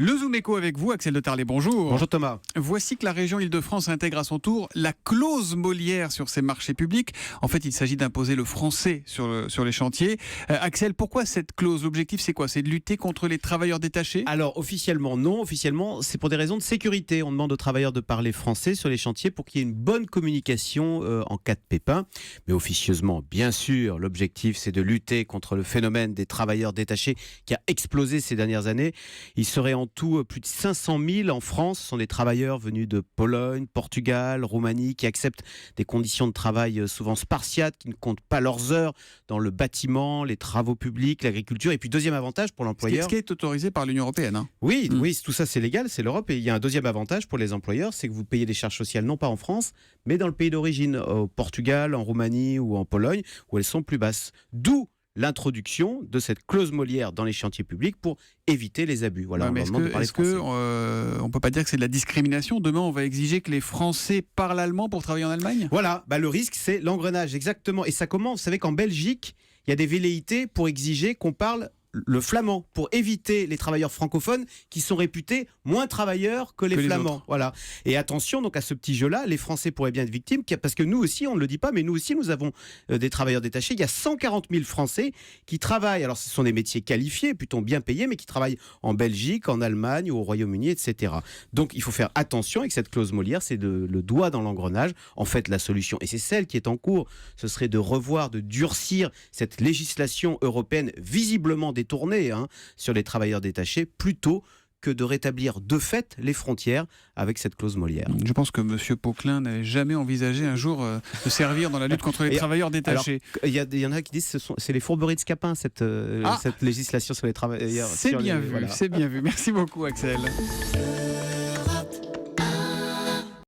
Le Zoom Éco avec vous, Axel de Tarlet, bonjour. Bonjour Thomas. Voici que la région Île-de-France intègre à son tour la clause Molière sur ses marchés publics. En fait, il s'agit d'imposer le français sur les chantiers. Axel, pourquoi cette clause? L'objectif, c'est quoi? C'est de lutter contre les travailleurs détachés? Alors, officiellement, non. Officiellement, c'est pour des raisons de sécurité. On demande aux travailleurs de parler français sur les chantiers pour qu'il y ait une bonne communication en cas de pépin. Mais officieusement, bien sûr, l'objectif, c'est de lutter contre le phénomène des travailleurs détachés qui a explosé ces dernières années. Il serait en tout plus de 500 000 en France. Ce sont des travailleurs venus de Pologne, Portugal, Roumanie, qui acceptent des conditions de travail souvent spartiates, qui ne comptent pas leurs heures dans le bâtiment, les travaux publics, l'agriculture. Et puis, deuxième avantage pour l'employeur... Ce qui est autorisé par l'Union européenne. Hein. Oui, tout ça c'est légal, c'est l'Europe. Et il y a un deuxième avantage pour les employeurs, c'est que vous payez des charges sociales non pas en France, mais dans le pays d'origine, au Portugal, en Roumanie ou en Pologne, où elles sont plus basses. D'où l'introduction de cette clause Molière dans les chantiers publics pour éviter les abus. Voilà, ouais, mais est-ce qu'on ne peut pas dire que c'est de la discrimination? Demain, on va exiger que les Français parlent allemand pour travailler en Allemagne? Voilà, le risque, c'est l'engrenage, exactement. Et ça commence, vous savez qu'en Belgique, il y a des velléités pour exiger qu'on parle le flamand, pour éviter les travailleurs francophones qui sont réputés moins travailleurs que les flamands. Voilà. Et attention donc à ce petit jeu-là, les Français pourraient bien être victimes, parce que nous aussi, on ne le dit pas, mais nous aussi, nous avons des travailleurs détachés. Il y a 140 000 Français qui travaillent, alors ce sont des métiers qualifiés, plutôt bien payés, mais qui travaillent en Belgique, en Allemagne, au Royaume-Uni, etc. Donc il faut faire attention avec cette clause Molière, c'est le doigt dans l'engrenage. En fait, la solution, et c'est celle qui est en cours, ce serait de revoir, de durcir cette législation européenne visiblement détournée sur les travailleurs détachés, plutôt que de rétablir de fait les frontières avec cette clause Molière. Je pense que M. Poquelin n'avait jamais envisagé un jour de servir dans la lutte contre les travailleurs détachés. Il y en a qui disent que c'est les fourberies de Scapin, cette législation sur les travailleurs. C'est bien vu, c'est bien vu. Merci beaucoup, Axel.